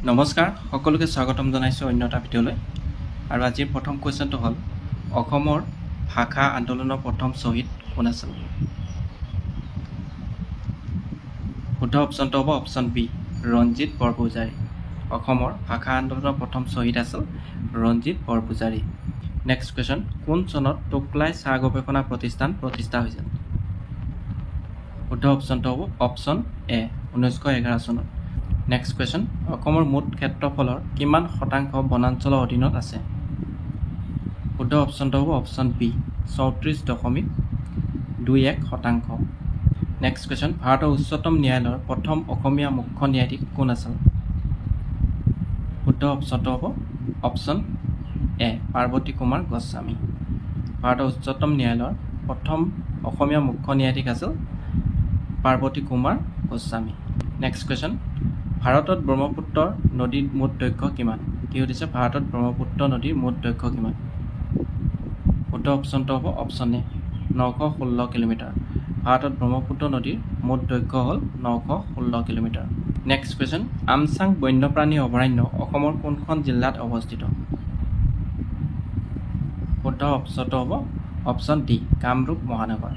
নমস্কাৰ সকলোকে স্বাগতম জনাইছো অন্য এটা ভিডিঅ'লৈ আৰু আজিৰ প্ৰথম কোৱেশ্চনটো হ'ল অসমৰ ভাষা আন্দোলনৰ প্ৰথম শ্বহীদ কোন আছিল শুদ্ধ অপশ্যনটো হ'ব অপশ্যন বি ৰঞ্জিত বৰপূজাৰী অসমৰ ভাষা আন্দোলনৰ প্ৰথম শ্বহীদ আছিল ৰঞ্জিত বৰপূজাৰী নেক্সট কোৱেশ্চন কোন চনত টোকলাই চাহ গৱেষণা প্ৰতিষ্ঠান প্ৰতিষ্ঠা হৈছিল শুদ্ধ অপশ্যনটো হ'ব অপশ্যন এ 1911 চনত নেক্সট কোৱেশ্চন অসমৰ মুঠ ক্ষেত্ৰফলৰ কিমান শতাংশ বনাঞ্চলৰ অধীনত আছে শুদ্ধ অপশ্যনটো হ'ব অপশ্যন বি 34.21 শতাংশ নেক্সট কোৱেশ্চন ভাৰতৰ উচ্চতম ন্যায়ালয়ৰ প্ৰথম অসমীয়া মুখ্য ন্যায়াধীশ কোন আছিল শুদ্ধ অপশ্যনটো হ'ব অপশ্যন এ পাৰ্বতী কুমাৰ গোস্বামী ভাৰতৰ উচ্চতম ন্যায়ালয়ৰ প্ৰথম অসমীয়া মুখ্য ন্যায়াধীশ আছিল পাৰ্বতী কুমাৰ গোস্বামী নেক্সট কোৱেশ্চন ভাৰতত ব্ৰহ্মপুত্ৰ নদীৰ মুঠ দৈৰ্ঘ্য কিমান কি হৈছে ভাৰতত ব্ৰহ্মপুত্ৰ নদীৰ মুঠ দৈৰ্ঘ্য কিমান শুদ্ধ অপশ্যনটো হ'ব অপশ্যন এ 916 কিলোমিটাৰ ভাৰতত ব্ৰহ্মপুত্ৰ নদীৰ মুঠ দৈৰ্ঘ্য হ'ল 916 কিলোমিটাৰ নেক্সট কোৱেশ্চন আমচাং বন্যপ্ৰাণী অভয়াৰণ্য অসমৰ কোনখন জিলাত অৱস্থিত শুদ্ধ অপশ্যনটো হ'ব অপশ্যন ডি কামৰূপ মহানগৰ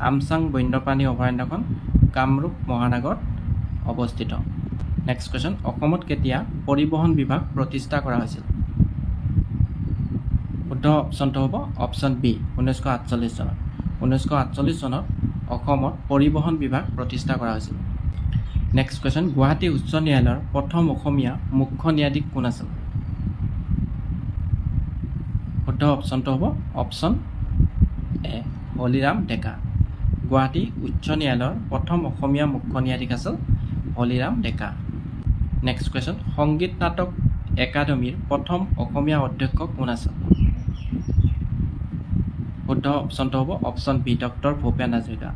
আমচাং বন্যপ্ৰাণী অভয়াৰণ্যখন কামৰূপ মহানগৰত অৱস্থিত নেক্সট কোৱেশ্চন অসমত কেতিয়া পৰিবহণ বিভাগ প্ৰতিষ্ঠা কৰা হৈছিল শুদ্ধ অপশ্যনটো হ'ব অপশ্যন বি 1948 চনত 1948 চনত অসমত পৰিবহণ বিভাগ প্ৰতিষ্ঠা কৰা হৈছিল নেক্সট কোৱেশ্চন গুৱাহাটী উচ্চ ন্যায়ালয়ৰ প্ৰথম অসমীয়া মুখ্য ন্যায়াধীশ কোন আছিল শুদ্ধ অপশ্যনটো হ'ব অপশ্যন এ হলিৰাম ডেকা গুৱাহাটী উচ্চ ন্যায়ালয়ৰ প্ৰথম অসমীয়া মুখ্য ন্যায়াধীশ আছিল হলিৰাম ডেকা নেক্সট কোৱেশ্চন সংগীত নাটক একাডেমীৰ প্ৰথম অসমীয়া অধ্যক্ষ কোন আছিল শুদ্ধ অপশ্যনটো হ'ব option B doctor Bhupen Hazarika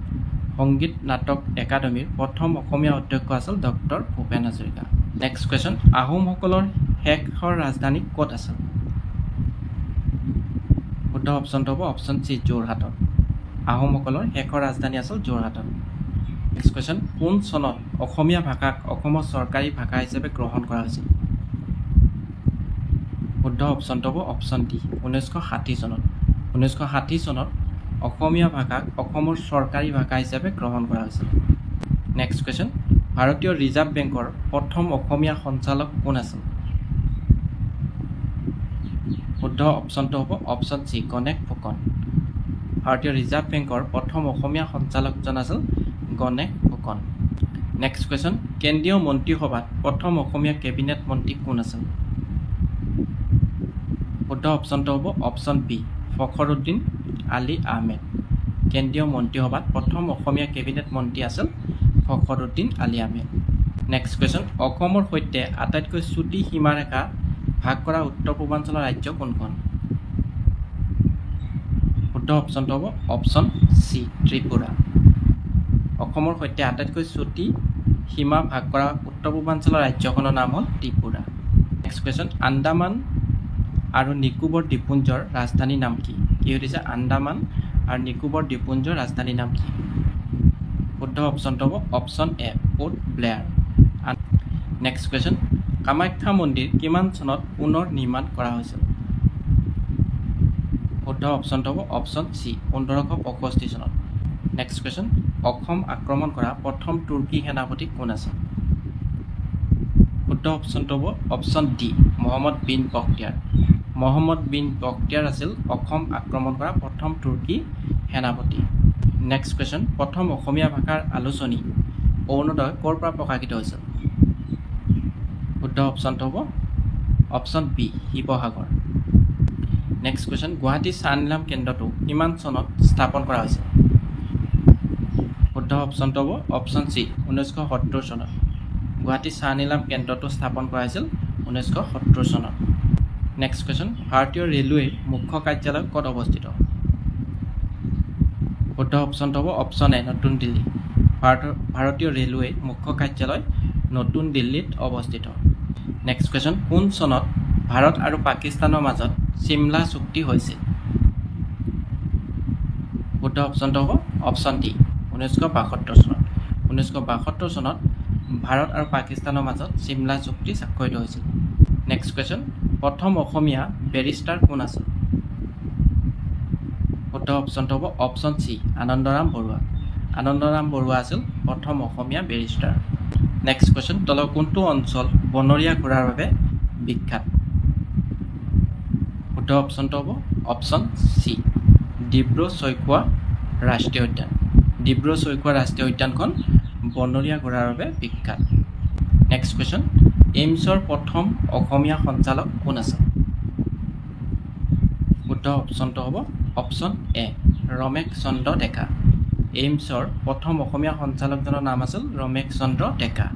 সংগীত নাটক একাডেমীৰ প্ৰথম অসমীয়া অধ্যক্ষ আছিল doctor Bhupen Hazarika next question আহোমসকলৰ শেষৰ ৰাজধানী ক'ত আছিল শুদ্ধ অপশ্যনটো হ'ব অপশ্যন চি যোৰহাটত আহোমসকলৰ শেষৰ ৰাজধানী আছিল যোৰহাটত নেক্সট কোৱেশ্চন কোন চনত অসমীয়া ভাষাক অসমৰ চৰকাৰী ভাষা হিচাপে গ্ৰহণ কৰা হৈছিল শুদ্ধ অপশ্যনটো হ'ব অপশ্যন ডি 1960 চনত 1960 চনত অসমীয়া ভাষাক অসমৰ চৰকাৰী ভাষা হিচাপে গ্ৰহণ কৰা হৈছিল নেক্সট কোৱেশ্চন ভাৰতীয় ৰিজাৰ্ভ বেংকৰ প্ৰথম অসমীয়া সঞ্চালক কোন আছিল শুদ্ধ অপশ্যনটো হ'ব অপশ্যন চি গণেশ ফুকন ভাৰতীয় ৰিজাৰ্ভ বেংকৰ প্ৰথম অসমীয়া সঞ্চালকজন আছিল গণেশ ফুকন নেক্সট কোৱেশ্চন কেন্দ্ৰীয় মন্ত্ৰীসভাত প্ৰথম অসমীয়া কেবিনেট মন্ত্ৰী কোন আছিল শুদ্ধ অপশ্যনটো হ'ব অপশ্যন বি ফখৰুদ্দিন আলী আহমেদ কেন্দ্ৰীয় মন্ত্ৰীসভাত প্ৰথম অসমীয়া কেবিনেট মন্ত্ৰী আছিল ফখৰুদ্দিন আলী আহমেদ নেক্সট কোৱেশ্চন অসমৰ সৈতে আটাইতকৈ চুটি সীমাৰেখা ভাগ কৰা উত্তৰ পূৰ্বাঞ্চলৰ ৰাজ্য কোনখন শুদ্ধ অপশ্যনটো হ'ব অপশ্যন চি ত্ৰিপুৰা অসমৰ সৈতে আটাইতকৈ চুটি সীমা ভাগ কৰা উত্তৰ পূৰ্বাঞ্চলৰ ৰাজ্যখনৰ নাম হ'ল ত্ৰিপুৰা নেক্সট কুৱেশ্যন আন্দামান আৰু নিকোবৰ দ্বীপপুঞ্জৰ ৰাজধানীৰ নাম কি হৈছে আন্দামান আৰু নিকোবৰ দ্বীপপুঞ্জৰ ৰাজধানীৰ নাম কি শুদ্ধ অপশ্যনটো হ'ব অপশ্যন এ port Blair next question Kamakhya মন্দিৰ কিমান চনত পুনৰ নিৰ্মাণ কৰা হৈছিল শুদ্ধ অপশ্যনটো হ'ব অপশ্যন চি 1565 চনত নেক্সট কুৱেশ্যন অসম আক্ৰমণ কৰা প্ৰথম তুৰ্কী সেনাপতি কোন আছিল শুদ্ধ অপশ্যনটো হ'ব অপশ্যন ডি মহম্মদ বিন বখতিয়াৰ মহম্মদ বিন বখতিয়াৰ আছিল অসম আক্ৰমণ কৰা প্ৰথম তুৰ্কী সেনাপতি নেক্সট কুৱেশ্যন প্ৰথম অসমীয়া ভাষাৰ আলোচনী অৰুণোদয় ক'ৰ পৰা প্ৰকাশিত হৈছিল শুদ্ধ অপশ্যনটো হ'ব option B Sivasagar next question Guwahati চাহ নিলাম কেন্দ্ৰটো কিমান চনত স্থাপন কৰা হৈছিল শুদ্ধ অপশ্যনটো হ'ব অপশ্যন চি 1970 চনত গুৱাহাটী চাহ নিলাম কেন্দ্ৰটো স্থাপন কৰা হৈছিল 1970 চনত নেক্সট কুৱেশ্যন ভাৰতীয় ৰেলৱেৰ মুখ্য কাৰ্যালয় ক'ত অৱস্থিত শুদ্ধ অপশ্যনটো হ'ব অপশ্যন এ নতুন দিল্লী ভাৰতীয় ৰেলৱেৰ মুখ্য কাৰ্যালয় নতুন দিল্লীত অৱস্থিত নেক্সট কুৱেশ্যন কোন চনত ভাৰত আৰু পাকিস্তানৰ মাজত চিমলা চুক্তি হৈছিল শুদ্ধ অপশ্যনটো হ'ব অপশ্যন ডি 1972 চনত 1972 চনত ভাৰত আৰু পাকিস্তানৰ মাজত চিমলা চুক্তি স্বাক্ষৰিত হৈছিল? নেক্সট কুৱেশ্যন, প্ৰথম অসমীয়া বেৰিষ্টাৰ কোন আছিল? শুদ্ধ অপশ্যনটো হ'ব অপশ্যন চি, আনন্দৰাম বৰুৱা। আনন্দৰাম বৰুৱা আছিল প্ৰথম অসমীয়া বেৰিষ্টাৰ। নেক্সট কুৱেশ্যন, তলৰ কোনটো অঞ্চল বনৰীয়া ঘোঁৰাৰ বাবে বিখ্যাত? শুদ্ধ অপশ্যনটো হ'ব অপশ্যন চি, ডিব্ৰু-চৈখোৱা ৰাষ্ট্ৰীয় উদ্যান। ডিব্ৰু-চৈখোৱা ৰাষ্ট্ৰীয় উদ্যানখন বনৰীয়া ঘোঁৰাৰ বাবে বিখ্যাত। নেক্সট কুৱেশ্যন, এইমছৰ প্ৰথম অসমীয়া সঞ্চালক কোন আছিল? শুদ্ধ অপশ্যনটো হ'ব অপশ্যন এ, ৰমেশ চন্দ্ৰ ডেকা। এইমছৰ প্ৰথম অসমীয়া সঞ্চালকজনৰ নাম আছিল ৰমেশ চন্দ্ৰ ডেকা।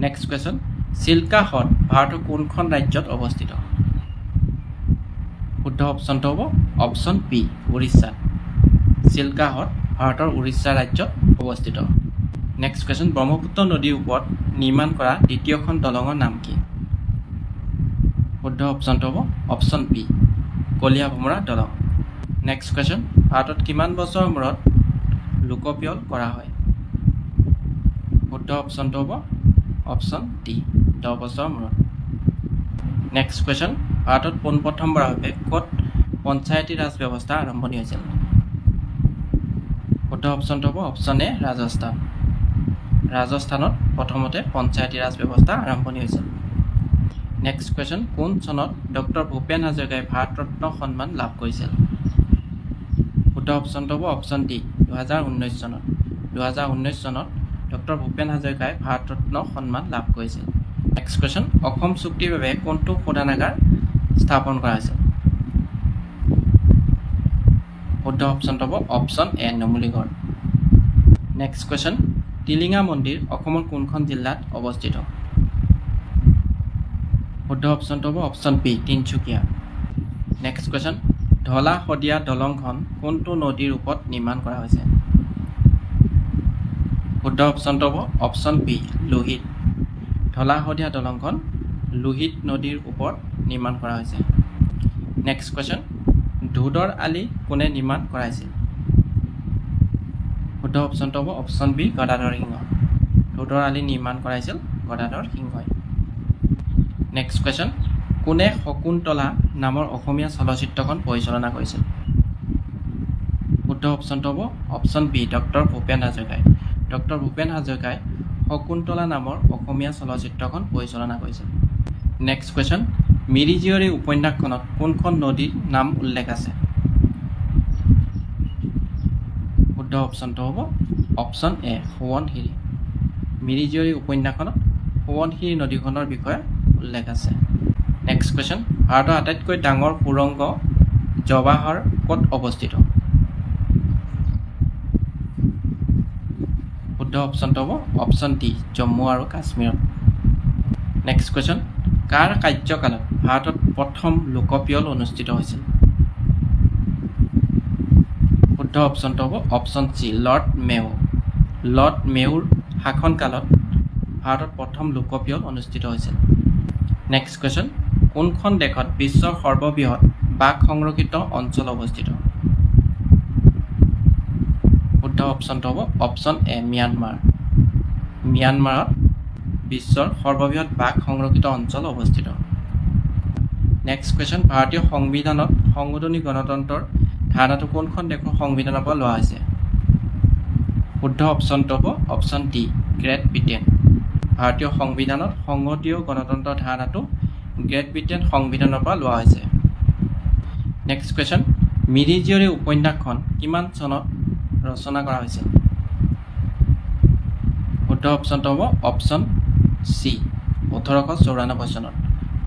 নেক্সট কুৱেশ্যন, চিল্কা হ্ৰদ ভাৰতৰ কোনখন ৰাজ্যত অৱস্থিত? শুদ্ধ অপশ্যনটো হ'ব অপশ্যন বি, উৰিষ্যাত। চিল্কা হ্ৰদ ভাৰতৰ উৰিষ্যা ৰাজ্যত অৱস্থিত। নেক্সট কুৱেশ্যন, ব্ৰহ্মপুত্ৰ নদীৰ ওপৰত নিৰ্মাণ কৰা দ্বিতীয়খন দলঙৰ নাম কি? শুদ্ধ অপশ্যনটো হ'ব অপশ্যন বি, কলীয়াভোমোৰা দলং। নেক্সট কুৱেশ্যন, ভাৰতত কিমান বছৰৰ মূৰত লোকপিয়ল কৰা হয়? শুদ্ধ অপশ্যনটো হ'ব অপশ্যন ডি, 10 বছৰৰ মূৰত। নেক্সট কুৱেশ্যন, ভাৰতত পোনপ্ৰথমবাৰৰ বাবে ক'ত পঞ্চায়তী ৰাজ ব্যৱস্থা আৰম্ভণি হৈছিল? শুদ্ধ অপশ্যনটো হ'ব অপশ্যন এ, ৰাজস্থান। ৰাজস্থানত প্ৰথমতে পঞ্চায়তী ৰাজ ব্যৱস্থা আৰম্ভণি হৈছিল। নেক্সট কুৱেশ্যন, কোন চনত ডক্টৰ ভূপেন হাজৰিকাই ভাৰত ৰত্ন সন্মান লাভ কৰিছিল? শুদ্ধ অপশ্যনটো হ'ব অপশ্যন ডি, 2019 চনত। 2019 চনত ডক্টৰ ভূপেন হাজৰিকাই ভাৰত ৰত্ন সন্মান লাভ কৰিছিল। নেক্সট কুৱেশ্যন, অসম চুক্তিৰ বাবে কোনটো শোধনাগাৰ স্থাপন কৰা হৈছিল? শুদ্ধ অপশ্যনটো হ'ব option A, Numaligarh. Next question, Tilinga Mandir অসমৰ কোনখন জিলাত অৱস্থিত? শুদ্ধ অপশ্যনটো হ'ব option B, Tinsukia. Next question, Dhola Sadiya দলংখন কোনটো নদীৰ ওপৰত নিৰ্মাণ কৰা হৈছে? শুদ্ধ অপশ্যনটো হ'ব অপশ্যন বি, লোহিত। ঢলা শদিয়া দলংখন লোহিত নদীৰ ওপৰত নিৰ্মাণ কৰা হৈছে। নেক্সট কুৱেশ্যন, ধুদৰ আলি কোনে নিৰ্মাণ কৰাইছিল? শুদ্ধ অপশ্যনটো হ'ব অপশ্যন বি, গদাধৰ সিংহ। ধুদৰ আলি নিৰ্মাণ কৰাইছিল গদাধৰ সিংহই। নেক্সট কুৱেশ্যন, কোনে শকুন্তলা নামৰ অসমীয়া চলচ্চিত্ৰখন পৰিচালনা কৰিছিল? শুদ্ধ অপশ্যনটো হ'ব অপশ্যন বি, ডক্টৰ ভূপেন হাজৰিকাই। ডক্টৰ ভূপেন হাজৰিকাই শকুন্তলা নামৰ অসমীয়া চলচ্চিত্ৰখন পৰিচালনা কৰিছিল। নেক্সট কুৱেশ্যন, মিৰি জীয়ৰী উপন্যাসখনত কোনখন নদীৰ নাম উল্লেখ আছে? শুদ্ধ অপশ্যনটো হ'ব অপশ্যন এ, সোৱণশিৰি। মিৰি জীয়ৰী উপন্যাসখনত সোৱণশিৰি নদীখনৰ বিষয়ে উল্লেখ আছে। নেক্সট কুৱেশ্যন, ভাৰতৰ আটাইতকৈ ডাঙৰ সুৰংগ জৱাহৰ ক'ত অৱস্থিত? শুদ্ধ অপশ্যনটো হ'ব অপশ্যন ডি, জম্মু আৰু কাশ্মীৰত। নেক্সট কুৱেশ্যন, কাৰ কাৰ্যকালত ভাৰতত প্ৰথম লোকপিয়ল অনুষ্ঠিত হৈছিল? শুদ্ধ অপশ্যনটো হ'ব অপশ্যন চি, লৰ্ড মেয়'। লৰ্ড মেয়'ৰ শাসনকালত ভাৰতত প্ৰথম লোকপিয়ল অনুষ্ঠিত হৈছিল। নেক্সট কুৱেশ্যন, কোনখন দেশত বিশ্বৰ সৰ্ববৃহৎ বাঘ সংৰক্ষিত অঞ্চল অৱস্থিত? শুদ্ধ অপশ্যনটো হ'ব অপশ্যন এ, ম্যানমাৰ। ম্যানমাৰত বিশ্বৰ সৰ্ববৃহৎ বাঘ সংৰক্ষিত অঞ্চল অৱস্থিত। নেক্সট কুৱেশ্যন, ভাৰতীয় সংবিধানত সংশোধনী গণতন্ত্ৰৰ ধাৰণাটো কোনখন দেশৰ সংবিধানৰ পৰা লোৱা হৈছে? শুদ্ধ অপশ্যনটো হ'ব অপশ্যন ডি, গ্ৰেট ব্ৰিটেইন। ভাৰতীয় সংবিধানত সংসদীয় গণতন্ত্ৰৰ ধাৰণাটো গ্ৰেট ব্ৰিটেইন সংবিধানৰ পৰা লোৱা হৈছে। নেক্সট কুৱেশ্যন, মিৰি জীয়ৰী উপন্যাসখন কিমান চনত ৰচনা কৰা হৈছিল? শুদ্ধ অপশ্যনটো হ'ব অপশ্যন চি, 1894 চনত।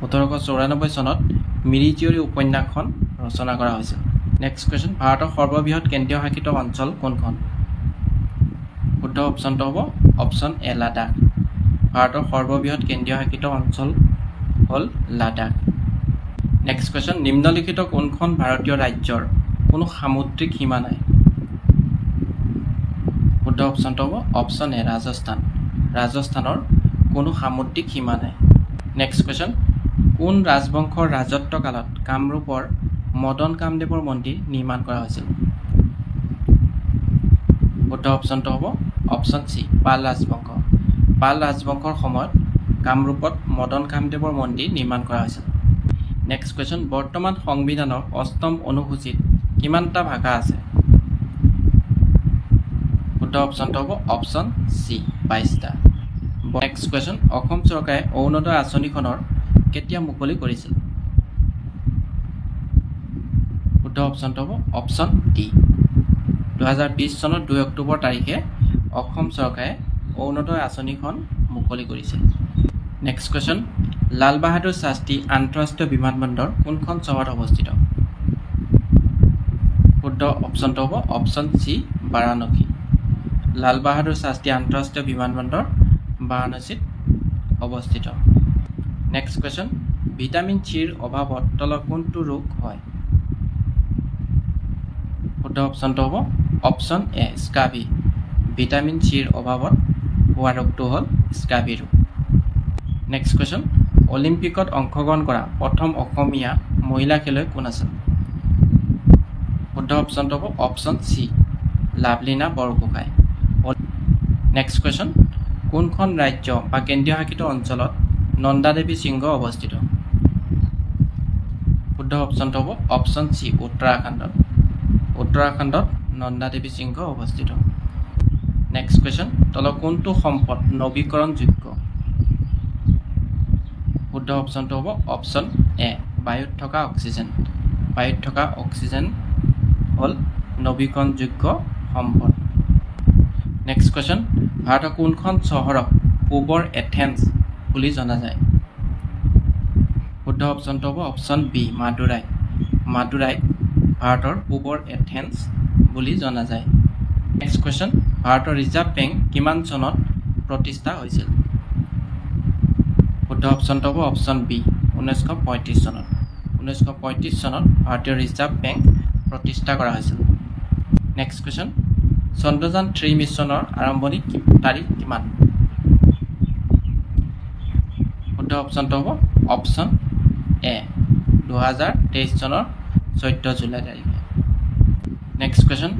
1894 চনত মিৰি জীয়ৰী উপন্যাসখন ৰচনা কৰা হৈছিল। নেক্সট কুৱেশ্যন, ভাৰতৰ সৰ্ববৃহৎ কেন্দ্ৰীয় শাসিত অঞ্চল কোনখন? শুদ্ধ অপশ্যনটো হ'ব অপশ্যন এ, লাডাখ। ভাৰতৰ সৰ্ববৃহৎ কেন্দ্ৰীয় শাসিত অঞ্চল হ'ল লাডাখ। নেক্সট কুৱেশ্যন, নিম্নলিখিত কোনখন ভাৰতীয় ৰাজ্যৰ কোনো সামুদ্ৰিক সীমা নাই? শুদ্ধ অপশ্যনটো হ'ব অপশ্যন এ, ৰাজস্থান। ৰাজস্থানৰ কোনো সামুদ্ৰিক সীমা নাই। নেক্সট কুৱেশ্যন, কোন ৰাজবংশৰ ৰাজত্বকালত কামৰূপৰ মদন কামদেৱৰ মন্দিৰ নিৰ্মাণ কৰা হৈছিল? শুদ্ধ অপশ্যনটো হ'ব অপশ্যন চি, পাল ৰাজবংশ। পাল ৰাজবংশৰ সময়ত কামৰূপত মদন কামদেৱৰ মন্দিৰ নিৰ্মাণ কৰা হৈছিল। নেক্সট কুৱেশ্যন, বৰ্তমান সংবিধানৰ 8ম অনুসূচীত কিমানটা ভাষা আছে? শুদ্ধ অপশ্যনটো হ'ব অপশ্যন চি 22টা। নেক্সট কুৱেশ্যন, অসম চৰকাৰে অৰুণোদয় আঁচনিখনৰ কেতিয়া মুকলি কৰিছিল? শুদ্ধ অপশ্যনটো হ'ব অপশ্যন ডি 2020 চনৰ 2 অক্টোবৰ তাৰিখে অসম চৰকাৰে অৰুণোদয় আঁচনিখন মুকলি কৰিছিল। নেক্সট কুৱেশ্যন, লাল বাহাদুৰ শাস্ত্ৰী আন্তঃৰাষ্ট্ৰীয় বিমানবন্দৰ কোনখন চহৰত অৱস্থিত? শুদ্ধ অপশ্যনটো হ'ব অপশ্যন চি বাৰাণসী। লাল বাহাদুৰ শাস্ত্ৰী আন্তঃৰাষ্ট্ৰীয় বিমানবন্দৰ বাৰাণসীত অৱস্থিত। নেক্সট কুৱেশ্যন, ভিটামিন চিৰ অভাৱত তলৰ কোনটো ৰোগ হয়? শুদ্ধ অপশ্যনটো হ'ব অপশ্যন এ স্কাবি। ভিটামিন চিৰ অভাৱত হোৱা ৰোগটো হ'ল স্কাবি ৰোগ। নেক্সট কুৱেশ্যন, অলিম্পিকত অংশগ্ৰহণ কৰা প্ৰথম অসমীয়া মহিলা খেলুৱৈ কোন আছিল? শুদ্ধ অপশ্যনটো হ'ব option C Lovlina Borgohain. Next question, কোনখন ৰাজ্য বা কেন্দ্ৰীয় শাসিত অঞ্চলত নন্দা দেৱী শৃংগ অৱস্থিত? শুদ্ধ অপশ্যনটো হ'ব অপশ্যন চি উত্তৰাখণ্ডত। উত্তৰাখণ্ডত নন্দা দেৱী শৃংগ অৱস্থিত। নেক্সট কুৱেশ্যন, তলৰ কোনটো সম্পদ নৱীকৰণযোগ্য? শুদ্ধ অপশ্যনটো হ'ব অপশ্যন এ বায়ুত থকা অক্সিজেন। বায়ুত থকা অক্সিজেন হ'ল নৱীকৰণযোগ্য সম্পদ। নেক্সট কুৱেশ্যন, ভাৰতৰ কোনখন চহৰক পূবৰ এথেন্স বুলি জনা যায়? শুদ্ধ অপশ্যনটো হ'ব অপশ্যন বি মাদুৰাই। মাদুৰাইক ভাৰতৰ পূবৰ এথেন্স বুলি জনা যায়। নেক্সট কুৱেশ্যন, ভাৰতৰ ৰিজাৰ্ভ বেংক কিমান চনত প্ৰতিষ্ঠা হৈছিল? শুদ্ধ অপশ্যনটো হ'ব অপশ্যন বি 1935 চনত। 1935 চনত ভাৰতীয় ৰিজাৰ্ভ বেংক প্ৰতিষ্ঠা কৰা হৈছিল। নেক্সট কুৱেশ্যন, চন্দ্ৰযান 3 মিছনৰ আৰম্ভণি তাৰিখ কিমান? শুদ্ধ অপশ্যনটো হ'ব অপশ্যন এ 2023 চনৰ 14 জুলাই তাৰিখে। নেক্সট কুৱেশ্যন,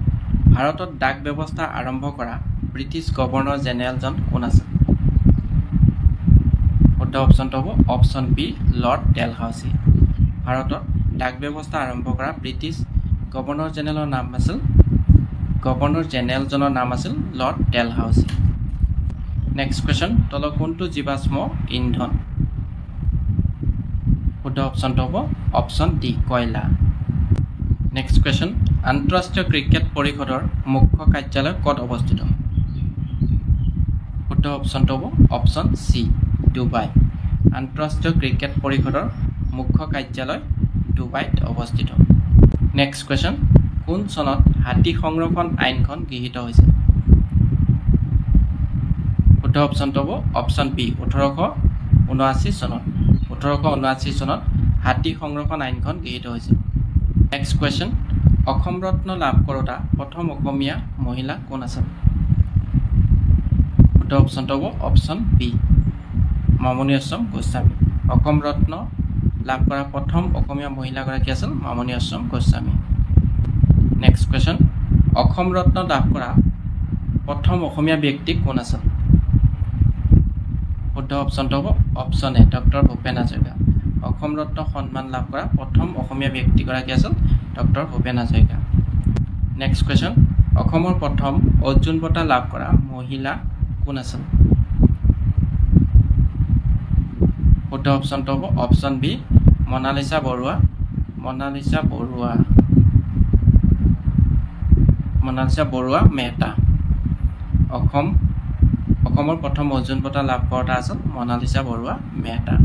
ভাৰতত ডাক ব্যৱস্থা আৰম্ভ কৰা ব্ৰিটিছ গভৰ্ণৰ জেনেৰেলজন কোন আছিল? শুদ্ধ অপশ্যনটো হ'ব অপশ্যন বি লৰ্ড ডেলহাউচি। ভাৰতত ডাক ব্যৱস্থা আৰম্ভ কৰা ব্ৰিটিছ গভৰ্ণৰ জেনেৰেলজনৰ নাম আছিল লৰ্ড ডেলহাউচি। নেক্সট কুৱেশ্যন, তলৰ কোনটো জীৱাশ্ম ইন্ধন? শুদ্ধ অপশ্যনটো হ'ব অপশ্যন ডি কয়লা। নেক্সট কুৱেশ্যন, আন্তঃৰাষ্ট্ৰীয় ক্ৰিকেট পৰিষদৰ মুখ্য কাৰ্যালয় ক'ত অৱস্থিত? শুদ্ধ অপশ্যনটো হ'ব অপশ্যন চি ডুবাই। আন্তঃৰাষ্ট্ৰীয় ক্ৰিকেট পৰিষদৰ মুখ্য কাৰ্যালয় ডুবাইত অৱস্থিত। নেক্সট কুৱেশ্যন, কোন চনত হাতী সংৰক্ষণ আইনখন গৃহীত হৈছিল? শুদ্ধ অপশ্যনটো হ'ব অপশ্যন বি 1879 চনত। 1879 চনত হাতী সংৰক্ষণ আইনখন গৃহীত হৈছিল। নেক্সট কুৱেশ্যন, অসম ৰত্ন লাভ কৰোঁতা প্ৰথম অসমীয়া মহিলা কোন আছিল? শুদ্ধ অপশ্যনটো হ'ব অপশ্যন বি মামণি ৰয়ছম গোস্বামী। অসম ৰত্ন লাভ কৰা প্ৰথম অসমীয়া মহিলাগৰাকী আছিল মামণি ৰয়ছম গোস্বামী। নেক্সট কুৱেশ্যন, অসম ৰত্ন লাভ কৰা প্ৰথম অসমীয়া ব্যক্তি কোন আছিল? শুদ্ধ অপশ্যনটো হ'ব option A doctor Bhupen Hazarika. Assam Ratna সন্মান লাভ কৰা প্ৰথম অসমীয়া ব্যক্তিগৰাকী আছিল doctor Bhupen Hazarika. Next question, অসমৰ প্ৰথম অৰ্জুন বঁটা লাভ কৰা মহিলা কোন আছিল? শুদ্ধ অপশ্যনটো হ'ব অপশ্যন বি মনালিছা বৰুৱা। মনালিছা বৰুৱা মেহতা। অসমৰ প্ৰথম অৰ্জুন বঁটা লাভ কৰোঁতা আছিল মনালিছা বৰুৱা মেহতা।